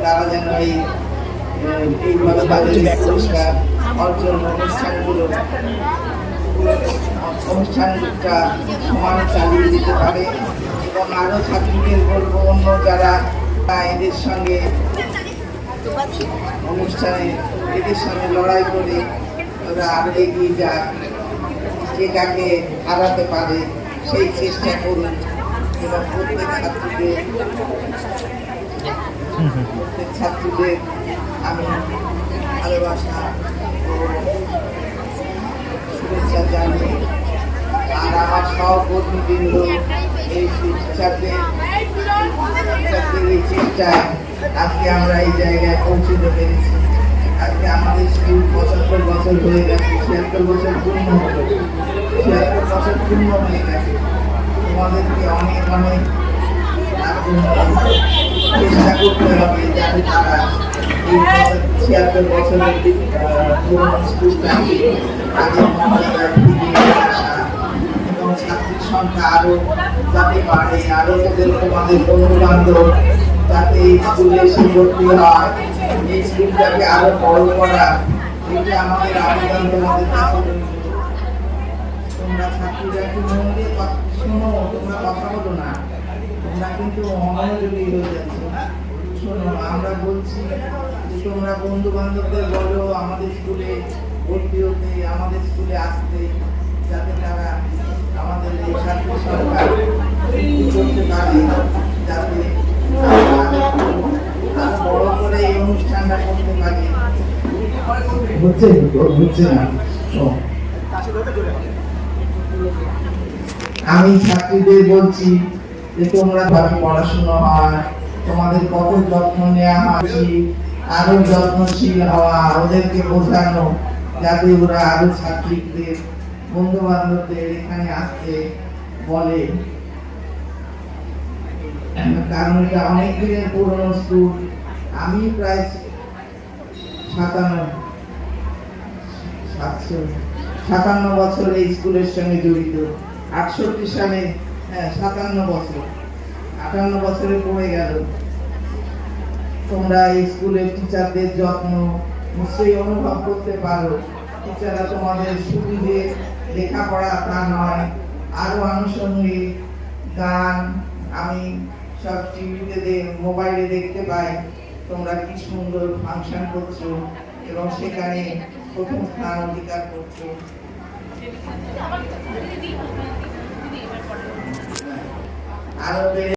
তারা যেন এইভাবে তাদের পুরস্কার অর্জন অনুষ্ঠানটা সমানে চালিয়ে দিতে পারে। এবং আরও ছাত্রীদের বলবো, অন্য যারা এদের সঙ্গে অনুষ্ঠানে এদের সঙ্গে লড়াই করে ওরা আরো এগিয়ে যাক, কে কাকে হারাতে পারে সেই চেষ্টা করুন। এবং প্রত্যেক ছাত্রীদের আমি ভালোবাসা ও শুভেচ্ছা জানি। আর আমার সহকর্মীবৃন্দ এই টিচারদের এই চেষ্টায় আজকে আমরা এই জায়গায় পৌঁছতে পেরেছি। আজকে আমাদের স্কুল ৭৫ বছর হয়ে গেছে, ৭৬ বছর পূর্ণ হলো, ৭৬ বছর পূর্ণ হয়ে গেছে। তোমাদেরকে অনেক অনেক চেষ্টা করতে হবে যাতে তারা এই ৭৬ বছরের পুরনো স্কুলটাকে আগের মর্যাদায় ফিরিয়ে আসা এবং ছাত্রীর সংখ্যা আরো যাতে বাড়ে, আরো তোমাদের বন্ধু বান্ধব যাতে এই স্কুলে এসে ভর্তি হয়, এই স্কুলটাকে আরো বড় করা, এটা আমাদের আবেদন তোমাদের কাছে। তোমরা ছাত্রীরা কি মন দিয়ে শোনো, তোমরা কথা বলো না, তোমরা কিন্তু অমনোযোগী হয়ে যাচ্ছ। শোনো, আমরা বলছি তোমরা বন্ধু বান্ধবদের বলো আমাদের স্কুলে ভর্তি হতে, আমাদের স্কুলে আসতে, যাতে তারা আমাদের এই ছাত্র সরকার করতে পারে, যাতে বড় করে এই অনুষ্ঠানটা করতে পারি। হচ্ছে না। আমি ছাত্রীদের বলছি যে তোমরা ভাবে পড়াশোনা হয়, তোমাদের কত যত্ন নেওয়া হয়, আরো যত্নশীল হওয়া, ওদেরকে বোঝানো যাতে ওরা আরো ছাত্রীদের বন্ধু বান্ধবদের এখানে আসতে বলে। কারণ এটা অনেক দিনের পুরনো স্কুল। আমি প্রায় ৫৭ বছর এই স্কুলের সঙ্গে জড়িত। ৬৮ সালে ৫৭ বছর, ৫৮ বছরে পড়ে গেল। তোমরা এই স্কুলের টিচারদের যত্ন নিশ্চয়ই অনুভব করতে পারো। টিচাররা তোমাদের শুধু যে লেখাপড়া তা নয়, আরো আনুষঙ্গিক গান আমি সব টিভিতে মোবাইলে দেখতে পাই। তোমরা কি সুন্দর ফাংশন করছো এবং সেখানে প্রথম স্থান অধিকার করছো। আরো